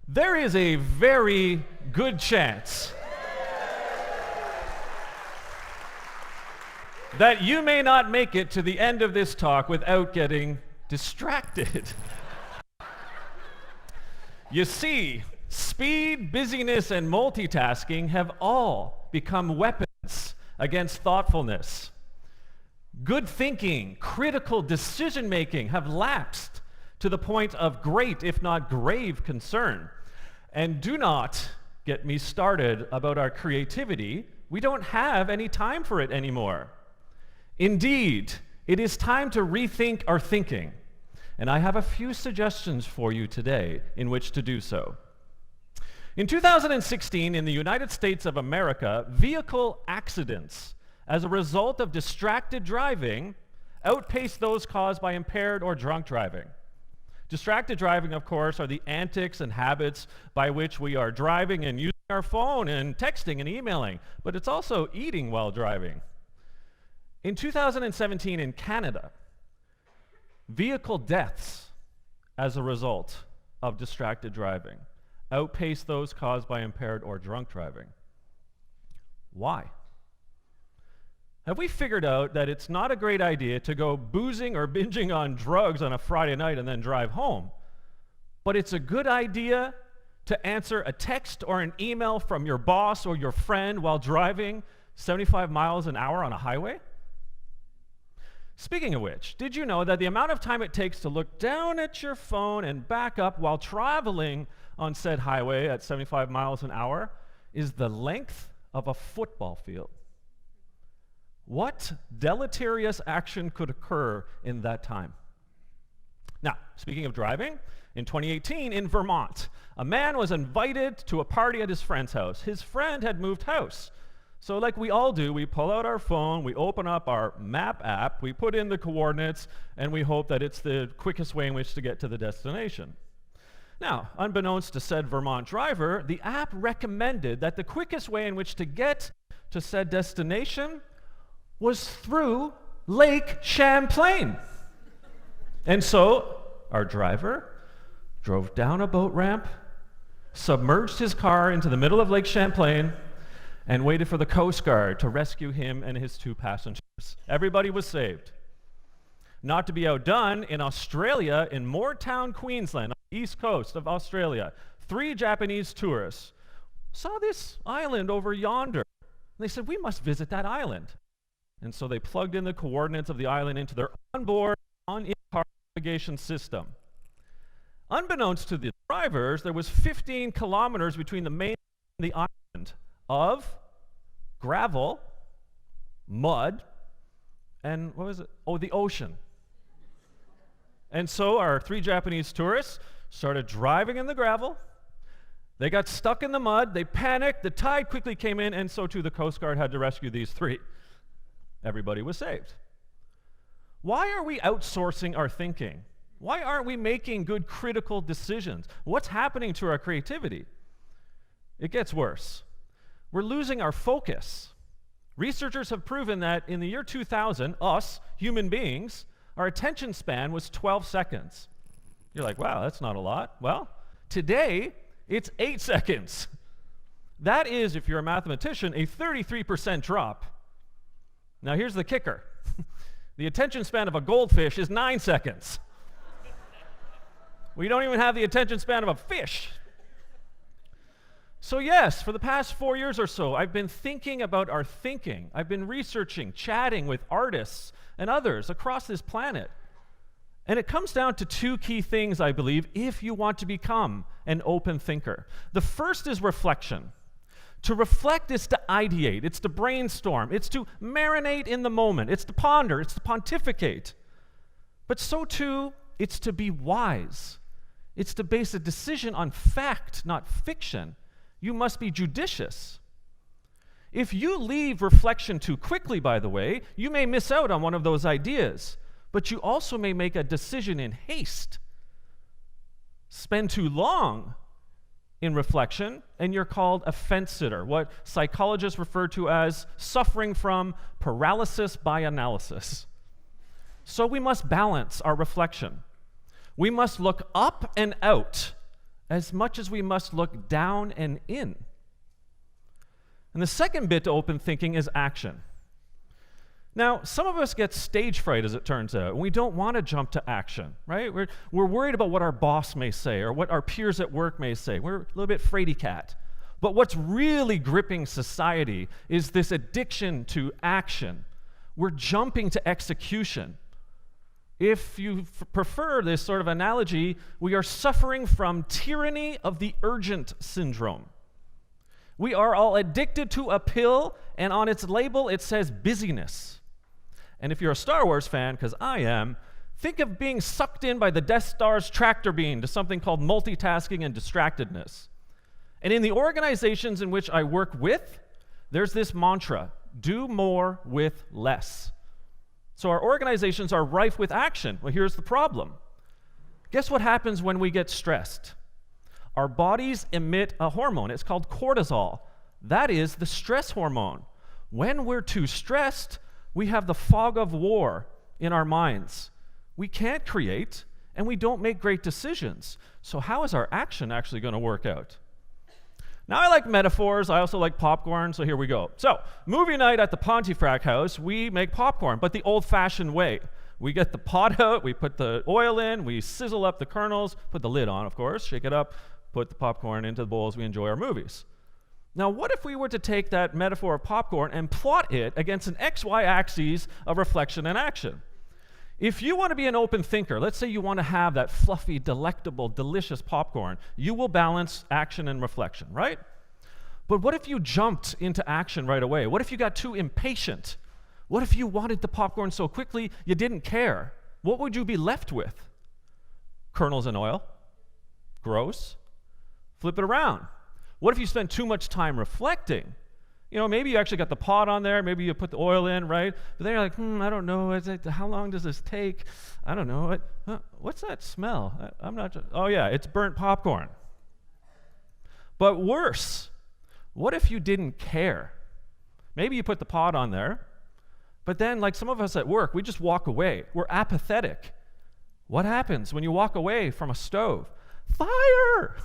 There is a very good chance that you may not make it to the end of this talk without getting distracted. You see, speed, busyness, and multitasking have all become weapons against thoughtfulness. Good thinking, critical decision-making have lapsed to the point of great, if not grave, concern. And do not get me started about our creativity. We don't have any time for it anymore. Indeed, it is time to rethink our thinking. And I have a few suggestions for you today in which to do so. In 2016, in the United States of America, vehicle accidents as a result of distracted driving outpaced those caused by impaired or drunk driving. Distracted driving, of course, are the antics and habits by which we are driving and using our phone and texting and emailing, but it's also eating while driving. In 2017 in Canada, vehicle deaths as a result of distracted driving outpaced those caused by impaired or drunk driving. Why? Have we figured out that it's not a great idea to go boozing or binging on drugs on a Friday night and then drive home, but it's a good idea to answer a text or an email from your boss or your friend while driving 75 miles an hour on a highway? Speaking of which, did you know that the amount of time it takes to look down at your phone and back up while traveling on said highway at 75 miles an hour is the length of a football field? What deleterious action could occur in that time? Now, speaking of driving, in 2018 in Vermont, a man was invited to a party at his friend's house. His friend had moved house. So like we all do, we pull out our phone, we open up our map app, we put in the coordinates, and we hope that it's the quickest way in which to get to the destination. Now, unbeknownst to said Vermont driver, the app recommended that the quickest way in which to get to said destination was through Lake Champlain. And so our driver drove down a boat ramp, submerged his car into the middle of Lake Champlain, and waited for the Coast Guard to rescue him and his 2 passengers. Everybody was saved. Not to be outdone, in Australia, in Moortown, Queensland, on the east coast of Australia, 3 Japanese tourists saw this island over yonder. And they said, we must visit that island. And so they plugged in the coordinates of the island into their onboard, on-in-car navigation system. Unbeknownst to the drivers, there was 15 kilometers between the main and the island of gravel, mud, and what was it? Oh, the ocean. And so our 3 Japanese tourists started driving in the gravel. They got stuck in the mud. They panicked. The tide quickly came in, and so too the Coast Guard had to rescue these 3. Everybody was saved. Why are we outsourcing our thinking? Why aren't we making good critical decisions? What's happening to our creativity? It gets worse. We're losing our focus. Researchers have proven that in the year 2000, us, human beings, our attention span was 12 seconds. You're like, wow, that's not a lot. Well, today, it's 8 seconds. That is, if you're a mathematician, a 33% drop. Now, here's the kicker. The attention span of a goldfish is 9 seconds. We don't even have the attention span of a fish. So yes, for the past 4 years or so, I've been thinking about our thinking. I've been researching, chatting with artists and others across this planet. And it comes down to 2 key things, I believe, if you want to become an open thinker. The first is reflection. To reflect is to ideate, it's to brainstorm, it's to marinate in the moment, it's to ponder, it's to pontificate. But so too, it's to be wise. It's to base a decision on fact, not fiction. You must be judicious. If you leave reflection too quickly, by the way, you may miss out on one of those ideas, but you also may make a decision in haste. Spend too long in reflection, and you're called a fence sitter, what psychologists refer to as suffering from paralysis by analysis. So we must balance our reflection. We must look up and out as much as we must look down and in. And the second bit to open thinking is action. Now, some of us get stage fright, as it turns out, and we don't want to jump to action, right? We're worried about what our boss may say or what our peers at work may say. We're a little bit fraidy cat. But what's really gripping society is this addiction to action. We're jumping to execution. If you prefer this sort of analogy, we are suffering from tyranny of the urgent syndrome. We are all addicted to a pill, and on its label it says busyness. And if you're a Star Wars fan, because I am, think of being sucked in by the Death Star's tractor beam to something called multitasking and distractedness. And in the organizations in which I work with, there's this mantra: do more with less. So our organizations are rife with action. Well, here's the problem. Guess what happens when we get stressed? Our bodies emit a hormone. It's called cortisol. That is the stress hormone. When we're too stressed, we have the fog of war in our minds. We can't create, and we don't make great decisions. So how is our action actually going to work out? Now, I like metaphors. I also like popcorn, so here we go. So, movie night at the Pontefract house, we make popcorn, but the old-fashioned way. We get the pot out, we put the oil in, we sizzle up the kernels, put the lid on, of course, shake it up, put the popcorn into the bowls, we enjoy our movies. Now, what if we were to take that metaphor of popcorn and plot it against an XY axis of reflection and action? If you want to be an open thinker, let's say you want to have that fluffy, delectable, delicious popcorn, you will balance action and reflection, right? But what if you jumped into action right away? What if you got too impatient? What if you wanted the popcorn so quickly you didn't care? What would you be left with? Kernels and oil? Gross. Flip it around. What if you spend too much time reflecting? You know, maybe you actually got the pot on there, maybe you put the oil in, right? But then you're like, I don't know, how long does this take? I don't know. What's that smell? I'm not, oh yeah, it's burnt popcorn. But worse, what if you didn't care? Maybe you put the pot on there, but then like some of us at work, we just walk away. We're apathetic. What happens when you walk away from a stove? Fire!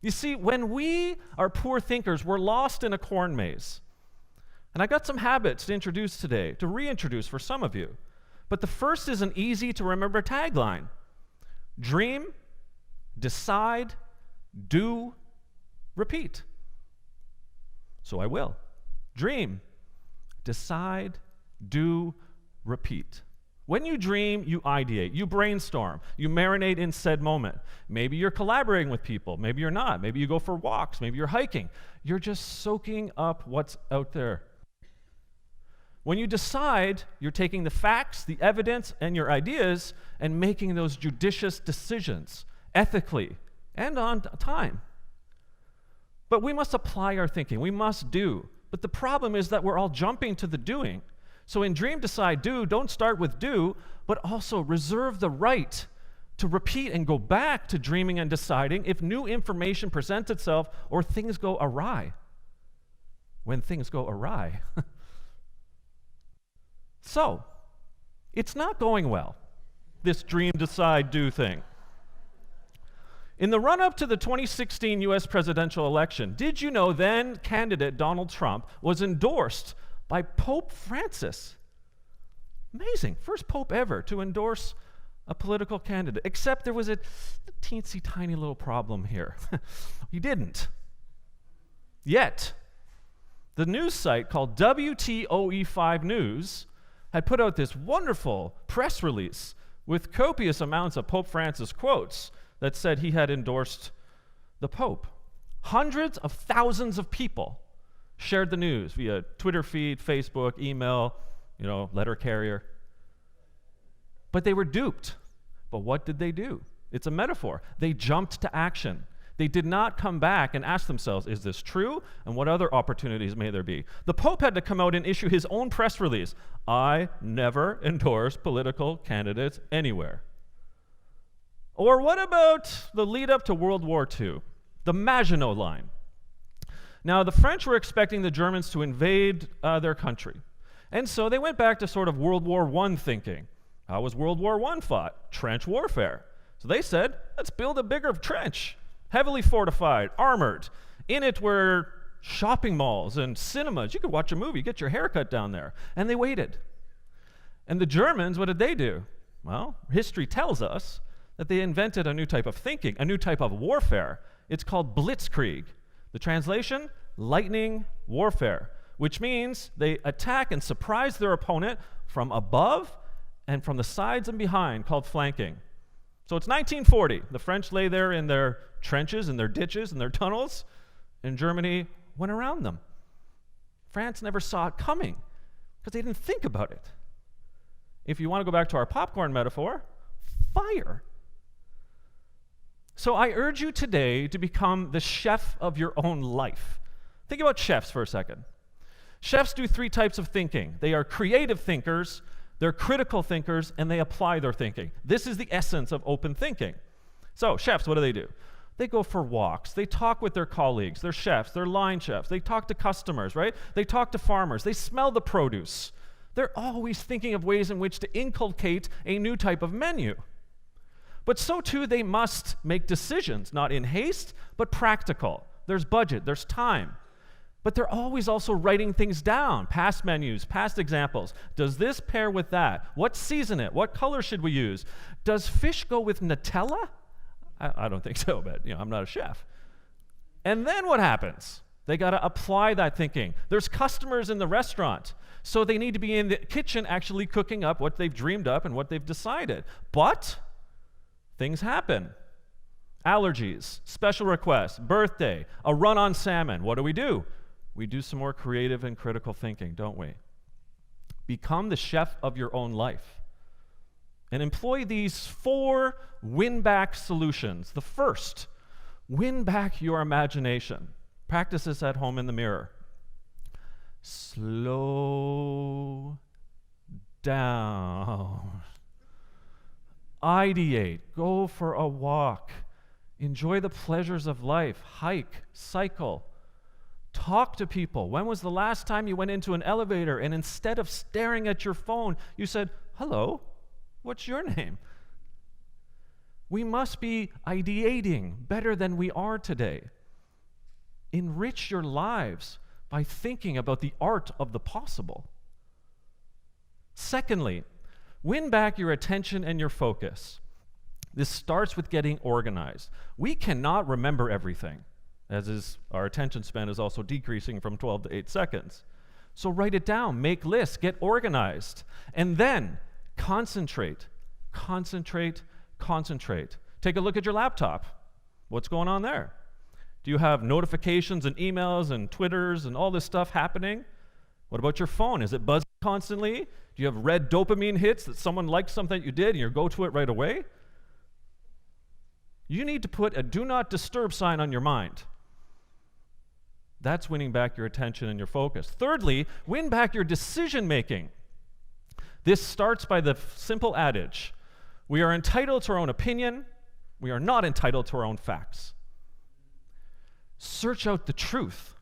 You see, when we are poor thinkers, we're lost in a corn maze. And I got some habits to introduce today, to reintroduce for some of you. But the first is an easy to remember tagline: dream, decide, do, repeat. So I will. Dream, decide, do, repeat. When you dream, you ideate, you brainstorm, you marinate in said moment. Maybe you're collaborating with people, maybe you're not. Maybe you go for walks, maybe you're hiking. You're just soaking up what's out there. When you decide, you're taking the facts, the evidence, and your ideas and making those judicious decisions, ethically and on time. But we must apply our thinking, we must do. But the problem is that we're all jumping to the doing. So in dream, decide, do, don't start with do, but also reserve the right to repeat and go back to dreaming and deciding if new information presents itself or things go awry. When things go awry. So, it's not going well, this dream, decide, do thing. In the run-up to the 2016 US presidential election, did you know then candidate Donald Trump was endorsed by Pope Francis? Amazing. First pope ever to endorse a political candidate, except there was a teensy tiny little problem here. He didn't. Yet, the news site called WTOE5 News had put out this wonderful press release with copious amounts of Pope Francis quotes that said he had endorsed the Pope. Hundreds of thousands of people shared the news via Twitter feed, Facebook, email, letter carrier. But they were duped. But what did they do? It's a metaphor. They jumped to action. They did not come back and ask themselves, is this true? And what other opportunities may there be? The Pope had to come out and issue his own press release. I never endorse political candidates anywhere. Or what about the lead up to World War II? The Maginot Line. Now, the French were expecting the Germans to invade their country. And so they went back to sort of World War I thinking. How was World War I fought? Trench warfare. So they said, let's build a bigger trench, heavily fortified, armored. In it were shopping malls and cinemas. You could watch a movie, get your hair cut down there. And they waited. And the Germans, what did they do? Well, history tells us that they invented a new type of thinking, a new type of warfare. It's called blitzkrieg. The translation, lightning warfare, which means they attack and surprise their opponent from above and from the sides and behind, called flanking. So it's 1940. The French lay there in their trenches, in their ditches, in their tunnels, and Germany went around them. France never saw it coming because they didn't think about it. If you want to go back to our popcorn metaphor, fire. So I urge you today to become the chef of your own life. Think about chefs for a second. Chefs do three types of thinking. They are creative thinkers, they're critical thinkers, and they apply their thinking. This is the essence of open thinking. So chefs, what do? They go for walks. They talk with their colleagues. They're chefs. They're line chefs. They talk to customers, right? They talk to farmers. They smell the produce. They're always thinking of ways in which to inculcate a new type of menu. But so too, they must make decisions, not in haste, but practical. There's budget, there's time. But they're always also writing things down, past menus, past examples. Does this pair with that? What season it? What color should we use? Does fish go with Nutella? I don't think so, but I'm not a chef. And then what happens? They got to apply that thinking. There's customers in the restaurant, so they need to be in the kitchen actually cooking up what they've dreamed up and what they've decided. But things happen. Allergies, special requests, birthday, a run on salmon. What do? We do some more creative and critical thinking, don't we? Become the chef of your own life. And employ these 4 win-back solutions. The first, win back your imagination. Practice this at home in the mirror. Slow down. Ideate. Go for a walk. Enjoy the pleasures of life. Hike, cycle. Talk to people. When was the last time you went into an elevator and instead of staring at your phone, you said, hello? What's your name? We must be ideating better than we are today. Enrich your lives by thinking about the art of the possible. Secondly, win back your attention and your focus. This starts with getting organized. We cannot remember everything, as is our attention span is also decreasing from 12 to 8 seconds. So write it down, make lists, get organized, and then concentrate. Take a look at your laptop. What's going on there? Do you have notifications and emails and Twitters and all this stuff happening? What about your phone? Is it buzzing constantly? Do you have red dopamine hits that someone liked something that you did and you go to it right away? You need to put a do not disturb sign on your mind. That's winning back your attention and your focus. Thirdly, win back your decision making. This starts by the simple adage, we are entitled to our own opinion, we are not entitled to our own facts. Search out the truth.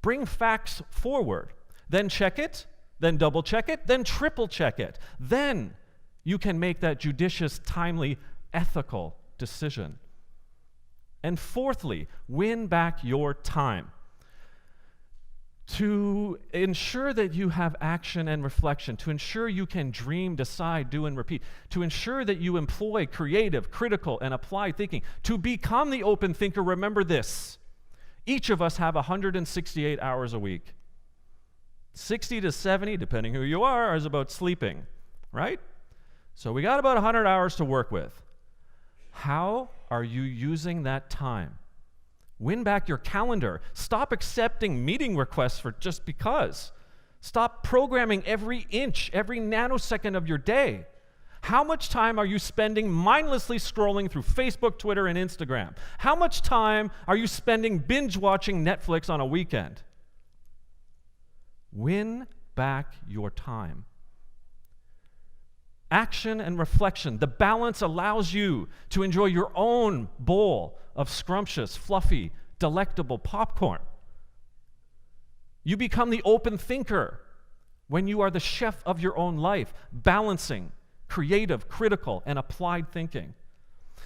Bring facts forward. Then check it, then double check it, then triple check it. Then you can make that judicious, timely, ethical decision. And fourthly, win back your time. To ensure that you have action and reflection, to ensure you can dream, decide, do, and repeat, to ensure that you employ creative, critical, and applied thinking, to become the open thinker, remember this. Each of us have 168 hours a week. 60 to 70, depending who you are, is about sleeping, right? So we got about 100 hours to work with. How are you using that time? Win back your calendar. Stop accepting meeting requests for just because. Stop programming every inch, every nanosecond of your day. How much time are you spending mindlessly scrolling through Facebook, Twitter, and Instagram? How much time are you spending binge watching Netflix on a weekend? Win back your time. Action and reflection. The balance allows you to enjoy your own bowl of scrumptious, fluffy, delectable popcorn. You become the open thinker when you are the chef of your own life, balancing creative, critical, and applied thinking.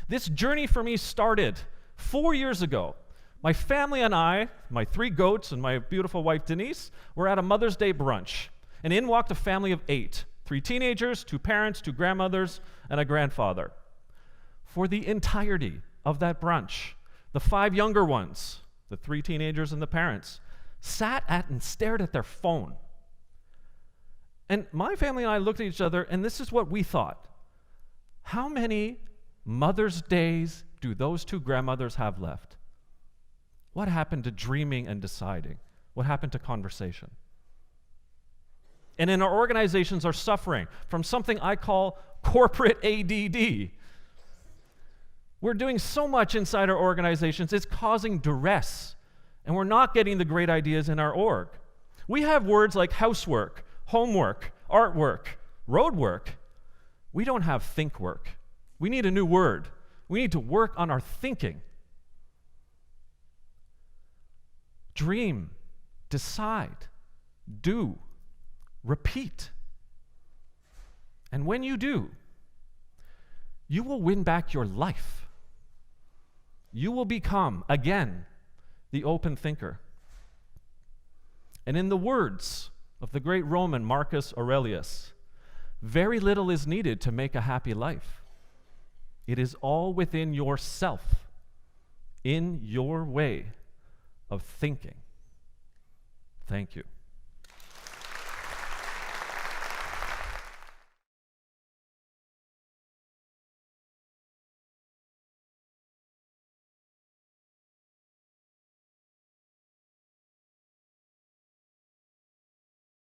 This journey for me started 4 years ago. My family and I, my 3 goats and my beautiful wife Denise, were at a Mother's Day brunch. And in walked a family of 8, 3 teenagers, 2 parents, 2 grandmothers, and a grandfather. For the entirety of that brunch, the 5 younger ones, the 3 teenagers and the parents, sat at and stared at their phone. And my family and I looked at each other, and this is what we thought. How many Mother's Days do those 2 grandmothers have left? What happened to dreaming and deciding? What happened to conversation? And in our organizations are suffering from something I call corporate ADD. We're doing so much inside our organizations, it's causing duress, and we're not getting the great ideas in our org. We have words like housework, homework, artwork, road work. We don't have think work. We need a new word. We need to work on our thinking. Dream, decide, do, repeat. And when you do, you will win back your life. You will become, again, the open thinker. And in the words of the great Roman Marcus Aurelius, very little is needed to make a happy life. It is all within yourself, in your way of thinking. Thank you.